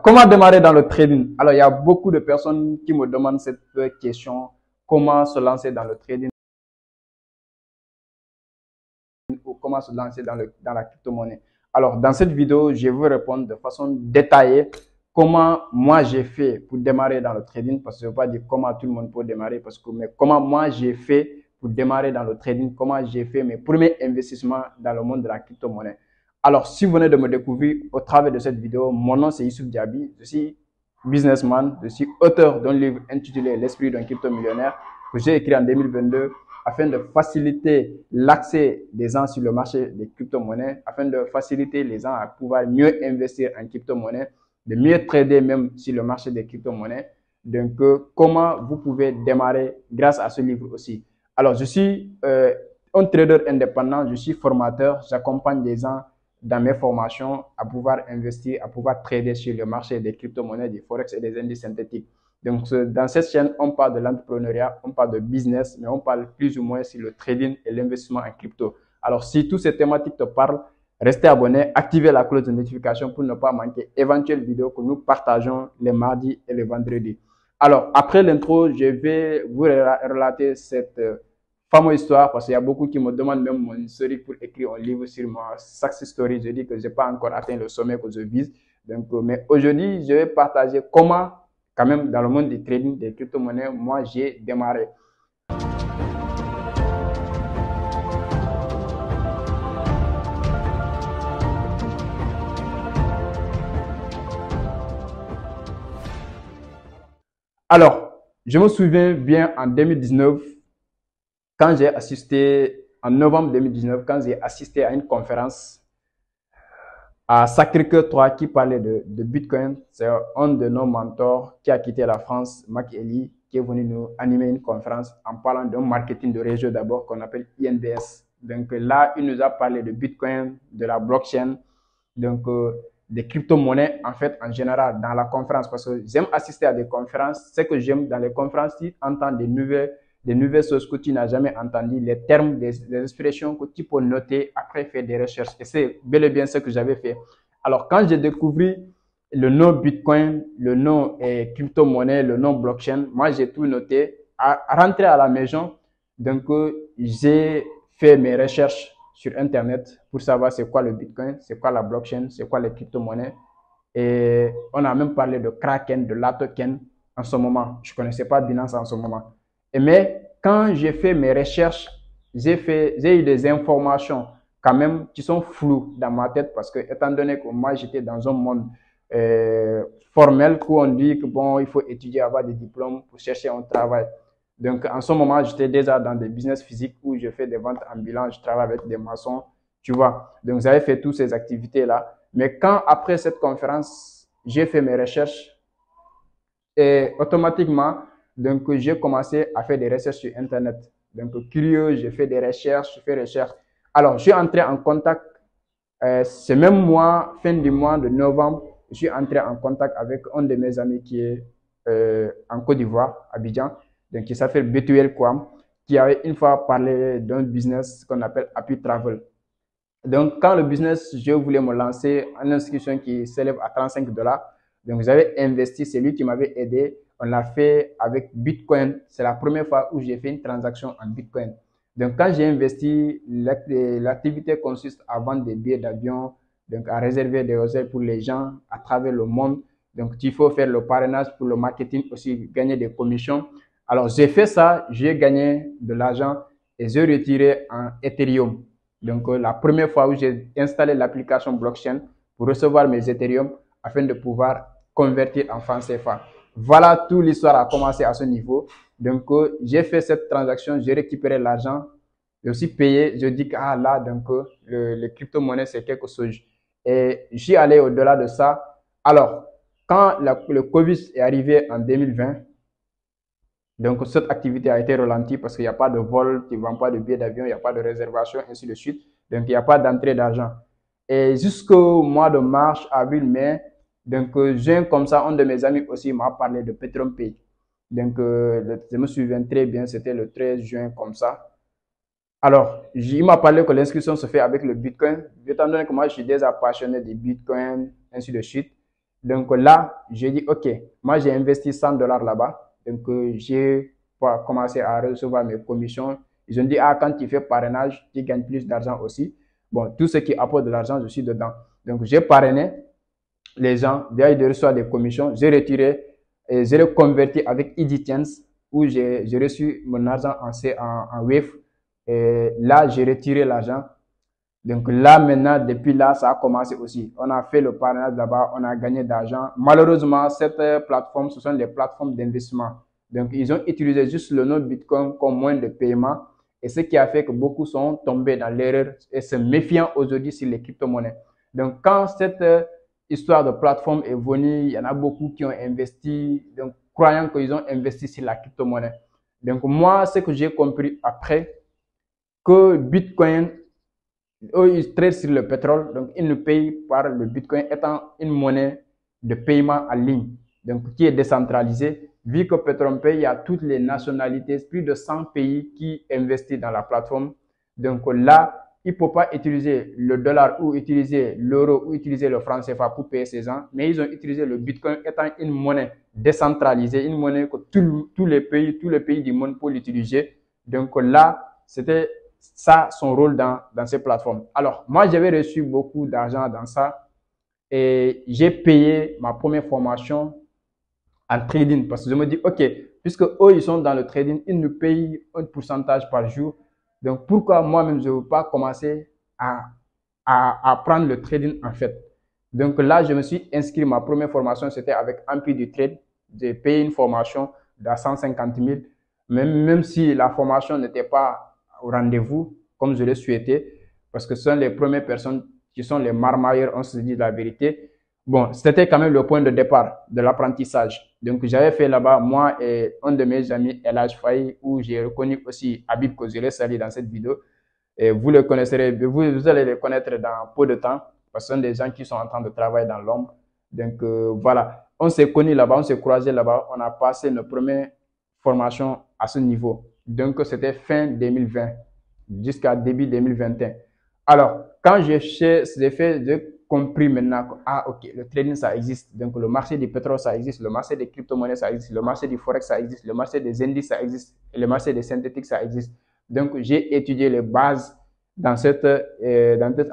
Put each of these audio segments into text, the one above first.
Comment démarrer dans le trading? Alors, il y a beaucoup de personnes qui me demandent cette question. Comment se lancer dans le trading ou comment se lancer dans la crypto-monnaie? Alors, dans cette vidéo, je vais vous répondre de façon détaillée comment moi j'ai fait pour démarrer dans le trading, parce que je ne veux pas dire comment tout le monde peut démarrer, mais comment moi j'ai fait pour démarrer dans le trading, comment j'ai fait mes premiers investissements dans le monde de la crypto-monnaie. Alors, si vous venez de me découvrir au travers de cette vidéo, mon nom c'est Youssouf Diaby, je suis businessman, je suis auteur d'un livre intitulé L'esprit d'un crypto-millionnaire que j'ai écrit en 2022 afin de faciliter l'accès des gens sur le marché des crypto-monnaies, afin de faciliter les gens à pouvoir mieux investir en crypto-monnaies, de mieux trader même sur le marché des crypto-monnaies. Donc, comment vous pouvez démarrer grâce à ce livre aussi. Alors, je suis un trader indépendant, je suis formateur, j'accompagne les gens dans mes formations à pouvoir investir, à pouvoir trader sur le marché des crypto-monnaies, du forex et des indices synthétiques. Donc, dans cette chaîne, on parle de l'entrepreneuriat, on parle de business, mais on parle plus ou moins sur le trading et l'investissement en crypto. Alors, si toutes ces thématiques te parlent, restez abonné, activez la cloche de notification pour ne pas manquer éventuelles vidéos que nous partageons les mardis et les vendredis. Alors, après l'intro, je vais vous relater cette fameuse histoire parce qu'il y a beaucoup qui me demandent même mon historique pour écrire un livre sur ma success story. Je dis que je n'ai pas encore atteint le sommet que je vise. Donc, mais aujourd'hui, je vais partager comment, quand même, dans le monde du trading, des crypto-monnaies, moi, j'ai démarré. Alors, je me souviens bien en 2019, quand j'ai assisté, en novembre 2019, quand j'ai assisté à une conférence à Sacré-Cœur 3 qui parlait de Bitcoin. C'est un de nos mentors qui a quitté la France, Mac Eli, qui est venu nous animer une conférence en parlant d'un marketing de réseau d'abord qu'on appelle INBS. Donc là, il nous a parlé de Bitcoin, de la blockchain, donc des crypto-monnaies en fait en général dans la conférence parce que j'aime assister à des conférences. Ce que j'aime dans les conférences, tu entends des nouvelles choses que tu n'as jamais entendues, les termes, des expressions que tu peux noter après faire des recherches. Et c'est bel et bien ce que j'avais fait. Alors, quand j'ai découvert le nom Bitcoin, le nom crypto-monnaie, le nom blockchain, moi, j'ai tout noté. À rentrer à la maison, donc, j'ai fait mes recherches sur Internet pour savoir c'est quoi le Bitcoin, c'est quoi la blockchain, c'est quoi les crypto-monnaies. Et on a même parlé de Kraken, de Latoken en ce moment. Je ne connaissais pas Binance en ce moment. Mais quand j'ai fait mes recherches, j'ai eu des informations quand même qui sont floues dans ma tête parce que étant donné que moi j'étais dans un monde formel où on dit que bon, il faut étudier, avoir des diplômes pour chercher un travail. Donc en ce moment, j'étais déjà dans des business physiques où je fais des ventes ambulantes, je travaille avec des maçons, tu vois. Donc j'avais fait toutes ces activités-là. Mais quand après cette conférence, j'ai fait mes recherches, et automatiquement, donc, j'ai commencé à faire des recherches sur Internet. Donc, curieux, j'ai fait des recherches, Alors, je suis entré en contact, ce même mois, fin du mois de novembre, je suis entré en contact avec un de mes amis qui est en Côte d'Ivoire, Abidjan, donc qui s'appelle Betuel Kwam, qui avait une fois parlé d'un business qu'on appelle Happy Travel. Donc, quand le business, je voulais me lancer en inscription qui s'élève à 35 $, donc j'avais investi, c'est lui qui m'avait aidé. On l'a fait avec Bitcoin. C'est la première fois où j'ai fait une transaction en Bitcoin. Donc, quand j'ai investi, l'activité consiste à vendre des billets d'avion, donc à réserver des hôtels pour les gens à travers le monde. Donc, il faut faire le parrainage pour le marketing aussi, gagner des commissions. Alors, j'ai fait ça, j'ai gagné de l'argent et j'ai retiré en Ethereum. Donc, la première fois où j'ai installé l'application blockchain pour recevoir mes Ethereum afin de pouvoir convertir en francs CFA. Voilà, toute l'histoire a commencé à ce niveau. Donc, j'ai fait cette transaction, j'ai récupéré l'argent, j'ai aussi payé. Je dis que ah, là, donc, les crypto-monnaies, c'est quelque chose. Et j'y allais au-delà de ça. Alors, quand le Covid est arrivé en 2020, donc, cette activité a été ralentie parce qu'il n'y a pas de vol, tu ne vends pas de billets d'avion, il n'y a pas de réservation, ainsi de suite. Donc, il n'y a pas d'entrée d'argent. Et jusqu'au mois de mars, avril, mai, donc, juin, comme ça, un de mes amis aussi m'a parlé de PetronPay. Donc, je me souviens très bien, c'était le 13 juin, comme ça. Alors, il m'a parlé que l'inscription se fait avec le Bitcoin. Étant donné que moi, je suis déjà passionné du Bitcoin, ainsi de suite. Donc là, j'ai dit, OK, moi j'ai investi 100 dollars là-bas. Donc j'ai commencé à recevoir mes commissions. Ils ont dit, ah, quand tu fais parrainage, tu gagnes plus d'argent aussi. Bon, tout ce qui apporte de l'argent, je suis dedans. Donc j'ai parrainé les gens, déjà ils reçoivent des commissions, j'ai retiré et j'ai reconverti avec EasyChance où j'ai reçu mon argent en Wave. Et là, j'ai retiré l'argent. Donc là, maintenant, depuis là, ça a commencé aussi. On a fait le parrainage là-bas, on a gagné d'argent. Malheureusement, cette plateforme, ce sont des plateformes d'investissement. Donc, ils ont utilisé juste le nom Bitcoin comme moyen de paiement. Et ce qui a fait que beaucoup sont tombés dans l'erreur et se méfiant aujourd'hui sur les crypto-monnaies. Donc, quand cette histoire de plateforme est venue, il y en a beaucoup qui ont investi, donc croyant qu'ils ont investi sur la crypto-monnaie. Donc, moi, ce que j'ai compris après, que Bitcoin, eux, ils traitent sur le pétrole, donc ils ne payent par le Bitcoin étant une monnaie de paiement en ligne, donc qui est décentralisée. Vu que PetronPay, il y a toutes les nationalités, plus de 100 pays qui investissent dans la plateforme. Donc là, il ne faut pas utiliser le dollar ou utiliser l'euro ou utiliser le franc CFA pour payer ses gens, mais ils ont utilisé le Bitcoin étant une monnaie décentralisée, une monnaie que tous les pays du monde peuvent l'utiliser. Donc là, c'était ça son rôle dans ces plateformes. Alors, moi, j'avais reçu beaucoup d'argent dans ça et j'ai payé ma première formation en trading parce que je me dis, OK, puisque eux, ils sont dans le trading, ils nous payent un pourcentage par jour. Donc, pourquoi moi-même, je ne veux pas commencer à apprendre le trading en fait. Donc là, je me suis inscrit, ma première formation, c'était avec Empire du Trade. J'ai payé une formation de 150 000, même si la formation n'était pas au rendez-vous, comme je l'ai souhaité, parce que ce sont les premières personnes qui sont les marmailleurs, on se dit la vérité. Bon, c'était quand même le point de départ de l'apprentissage. Donc, j'avais fait là-bas, moi et un de mes amis, Elhaj Faye, où j'ai reconnu aussi Habib Kozire Sali dans cette vidéo. Et vous le connaîtrez, vous allez le connaître dans peu de temps, parce que ce sont des gens qui sont en train de travailler dans l'ombre. Donc, voilà. On s'est connus là-bas, on s'est croisés là-bas, on a passé nos premières formations à ce niveau. Donc, c'était fin 2020 jusqu'à début 2021. Alors, quand j'ai fait, j'ai compris maintenant que, ah, ok, le trading, ça existe. Donc, le marché du pétrole, ça existe. Le marché des crypto-monnaies, ça existe. Le marché du forex, ça existe. Le marché des indices, ça existe. Et le marché des synthétiques, ça existe. Donc, j'ai étudié les bases dans cette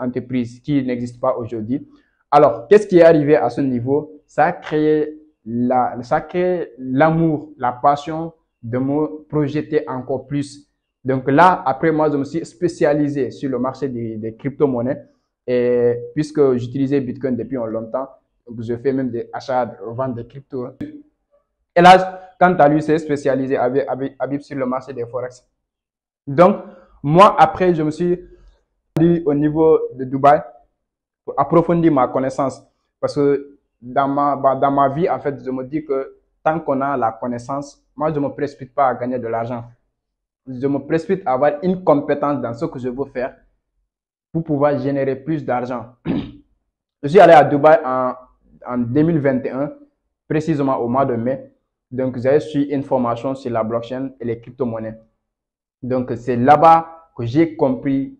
entreprise qui n'existe pas aujourd'hui. Alors, qu'est-ce qui est arrivé à ce niveau? Ça a créé l'amour, la passion de me projeter encore plus. Donc là, après moi, je me suis spécialisé sur le marché des crypto-monnaies. Et puisque j'utilisais Bitcoin depuis longtemps, donc je fais même des achats, ventes de crypto. Et là, quant à lui, s'est spécialisé avec sur le marché des forex. Donc, moi, après, je me suis rendu au niveau de Dubaï pour approfondir ma connaissance. Parce que dans ma vie, en fait, je me dis que tant qu'on a la connaissance, moi, je ne me précipite pas à gagner de l'argent. Je me précipite à avoir une compétence dans ce que je veux faire pour pouvoir générer plus d'argent. Je suis allé à Dubaï en 2021, précisément au mois de mai. Donc, j'ai suivi une formation sur la blockchain et les crypto-monnaies. Donc, c'est là-bas que j'ai compris,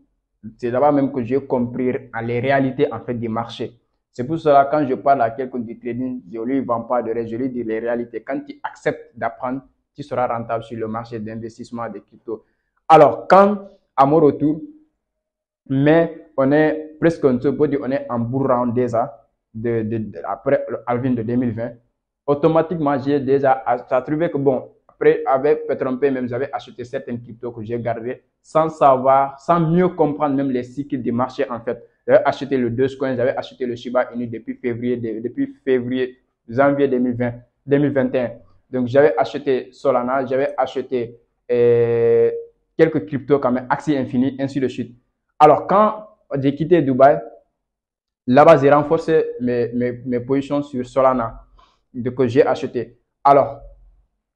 c'est là-bas même que j'ai compris les réalités en fait du marché. C'est pour cela quand je parle à quelqu'un du trading, je lui vends pas de rêve, je lui dis les réalités. Quand tu acceptes d'apprendre, tu seras rentable sur le marché d'investissement des cryptos. Alors, quand à mon retour, mais on est presque, on est en bout round déjà, après Alvin de 2020, automatiquement, j'ai déjà trouvé que bon, après, avec PetronPay, même, j'avais acheté certaines cryptos que j'ai gardées sans savoir, sans mieux comprendre même les cycles du marché, en fait. J'avais acheté le Dogecoin, j'avais acheté le Shiba Inu depuis janvier 2021. Donc, j'avais acheté Solana, j'avais acheté quelques cryptos comme Axie Infinity, ainsi de suite. Alors, quand j'ai quitté Dubaï, là-bas, j'ai renforcé mes positions sur Solana que j'ai acheté. Alors,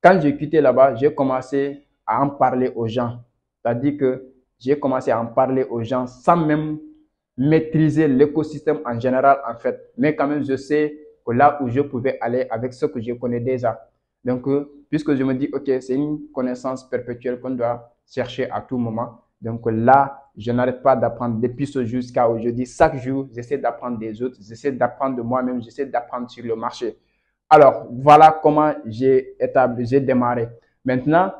quand j'ai quitté là-bas, j'ai commencé à en parler aux gens. C'est-à-dire que j'ai commencé à en parler aux gens sans même maîtriser l'écosystème en général, en fait. Mais quand même, je sais que là où je pouvais aller avec ce que je connais déjà. Donc, puisque je me dis, OK, c'est une connaissance perpétuelle qu'on doit chercher à tout moment. Donc là, je n'arrête pas d'apprendre depuis ce jour jusqu'à aujourd'hui. Chaque jour, j'essaie d'apprendre des autres, j'essaie d'apprendre de moi-même, j'essaie d'apprendre sur le marché. Alors, voilà comment j'ai démarré. Maintenant,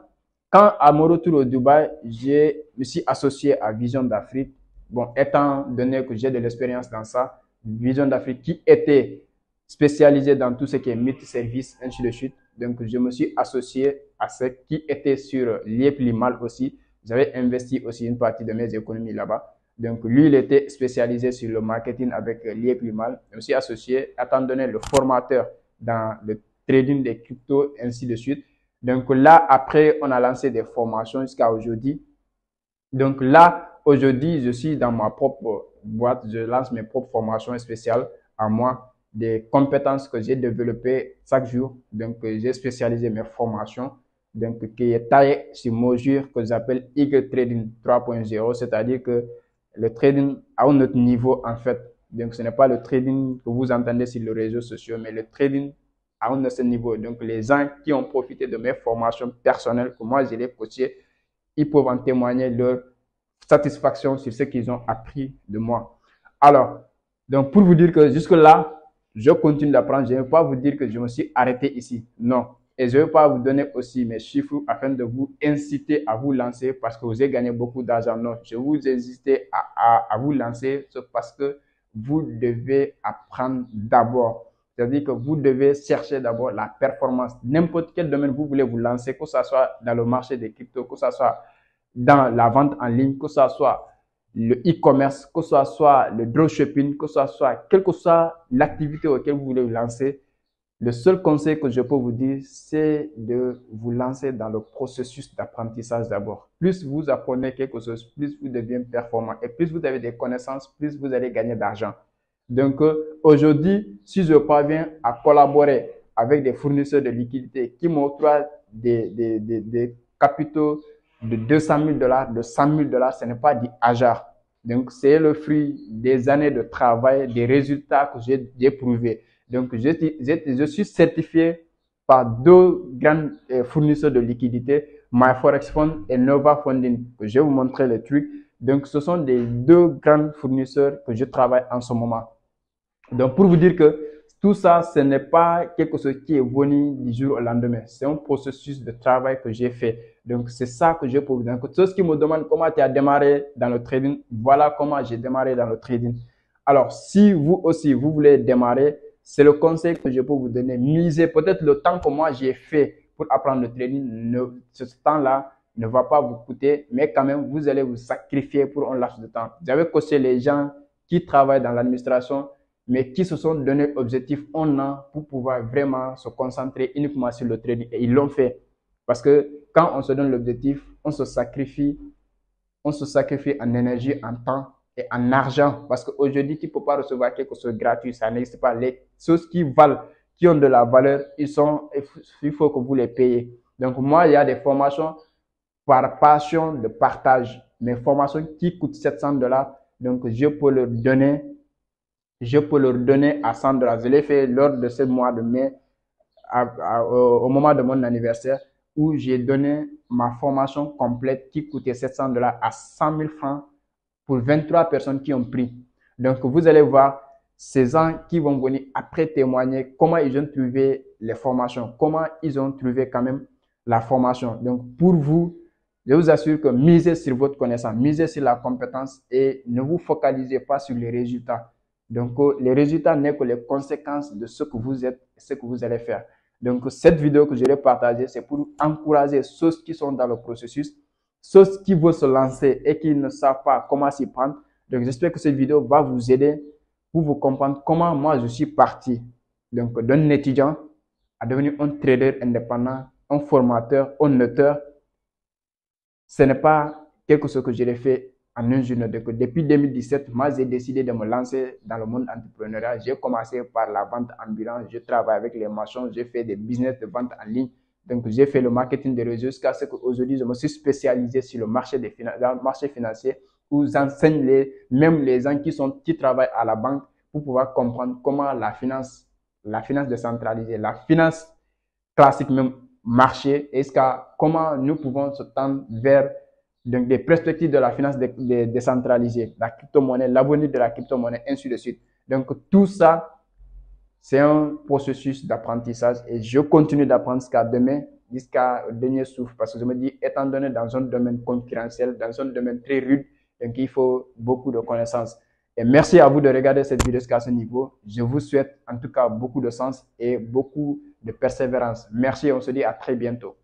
quand à mon retour au Dubaï, je me suis associé à Vision d'Afrique. Bon, étant donné que j'ai de l'expérience dans ça, Vision d'Afrique qui était spécialisée dans tout ce qui est multi-service, ainsi de suite. Donc, je me suis associé à ce qui était sur Liepli-Mal aussi. J'avais investi aussi une partie de mes économies là-bas. Donc, lui, il était spécialisé sur le marketing avec Liepli-Mal. Je me suis associé, étant donné le formateur dans le trading des cryptos, ainsi de suite. Donc là, après, on a lancé des formations jusqu'à aujourd'hui. Donc là, aujourd'hui, je suis dans ma propre boîte. Je lance mes propres formations spéciales à moi, des compétences que j'ai développées chaque jour. Donc, j'ai spécialisé mes formations, donc qui est taillé sur mesure, que j'appelle Eagle Trading 3.0, c'est-à-dire que le trading à un autre niveau, en fait. Donc, ce n'est pas le trading que vous entendez sur les réseaux sociaux, mais le trading à un autre niveau. Donc, les gens qui ont profité de mes formations personnelles, que moi, je les coachées, ils peuvent en témoigner leur satisfaction sur ce qu'ils ont appris de moi. Alors, donc pour vous dire que jusque-là, je continue d'apprendre. Je ne vais pas vous dire que je me suis arrêté ici. Non. Et je ne vais pas vous donner aussi mes chiffres afin de vous inciter à vous lancer parce que vous avez gagné beaucoup d'argent. Non, je vous incite à vous lancer parce que vous devez apprendre d'abord. C'est-à-dire que vous devez chercher d'abord la performance. N'importe quel domaine vous voulez vous lancer, que ce soit dans le marché des cryptos, que ce soit dans la vente en ligne, que ce soit le e-commerce, que ce soit le dropshipping, que ce soit quelle que soit l'activité auquel vous voulez vous lancer, le seul conseil que je peux vous dire, c'est de vous lancer dans le processus d'apprentissage d'abord. Plus vous apprenez quelque chose, plus vous devenez performant et plus vous avez des connaissances, plus vous allez gagner d'argent. Donc aujourd'hui, si je parviens à collaborer avec des fournisseurs de liquidités qui m'octroient des capitaux de 200 000 $, de 100 000 $, ce n'est pas du hasard. Donc, c'est le fruit des années de travail, des résultats que j'ai prouvés. Donc, je suis certifié par deux grands fournisseurs de liquidités, MyForex Fund et Nova Funding, que je vais vous montrer les trucs. Donc, ce sont des deux grands fournisseurs que je travaille en ce moment. Donc, pour vous dire que tout ça, ce n'est pas quelque chose qui est venu du jour au lendemain. C'est un processus de travail que j'ai fait. Donc, c'est ça que je peux vous dire. Ceux qui me demandent comment tu as démarré dans le trading, voilà comment j'ai démarré dans le trading. Alors, si vous aussi, vous voulez démarrer, c'est le conseil que je peux vous donner. Misez peut-être le temps que moi j'ai fait pour apprendre le trading. Ce temps-là ne va pas vous coûter, mais quand même, vous allez vous sacrifier pour un laps de temps. J'avais coaché les gens qui travaillent dans l'administration, mais qui se sont donné objectif un an pour pouvoir vraiment se concentrer uniquement sur le trading. Et ils l'ont fait. Parce que quand on se donne l'objectif, on se sacrifie en énergie, en temps et en argent. Parce qu'aujourd'hui, tu ne peux pas recevoir quelque chose de gratuit. Ça n'existe pas. Les choses qui valent, qui ont de la valeur, il faut que vous les payez. Donc moi, il y a des formations par passion de partage. Mes formations qui coûtent 700 $. Donc je peux leur donner à 100 $. Je l'ai fait lors de ce mois de mai, au moment de mon anniversaire, où j'ai donné ma formation complète qui coûtait 700 $ à 100 000 francs pour 23 personnes qui ont pris. Donc, vous allez voir ces gens qui vont venir après témoigner comment ils ont trouvé les formations, comment ils ont trouvé quand même la formation. Donc, pour vous, je vous assure que misez sur votre connaissance, misez sur la compétence et ne vous focalisez pas sur les résultats. Donc, les résultats n'est que les conséquences de ce que vous êtes et ce que vous allez faire. Donc, cette vidéo que je vais partager, c'est pour encourager ceux qui sont dans le processus, ceux qui veulent se lancer et qui ne savent pas comment s'y prendre. Donc, j'espère que cette vidéo va vous aider pour vous comprendre comment moi je suis parti. Donc, d'un étudiant à devenir un trader indépendant, un formateur, un auteur. Ce n'est pas quelque chose que j'ai fait en une journée. Depuis 2017, moi, j'ai décidé de me lancer dans le monde entrepreneurial. J'ai commencé par la vente ambulante. Je travaille avec les marchands. J'ai fait des business de vente en ligne. Donc, j'ai fait le marketing des réseaux jusqu'à ce qu'aujourd'hui, je me suis spécialisé sur le marché dans le marché financier où j'enseigne même les gens qui travaillent à la banque pour pouvoir comprendre comment la finance décentralisée, la finance classique même marcher et comment nous pouvons se tendre vers donc des perspectives de la finance décentralisée, la crypto-monnaie, l'avenir de la crypto-monnaie, ainsi de suite. Donc tout ça, c'est un processus d'apprentissage et je continue d'apprendre jusqu'à demain, jusqu'à dernier souffle, parce que je me dis, étant donné dans un domaine concurrentiel, dans un domaine très rude, donc il faut beaucoup de connaissances. Et merci à vous de regarder cette vidéo jusqu'à ce niveau. Je vous souhaite en tout cas beaucoup de sens et beaucoup de persévérance. Merci, on se dit à très bientôt.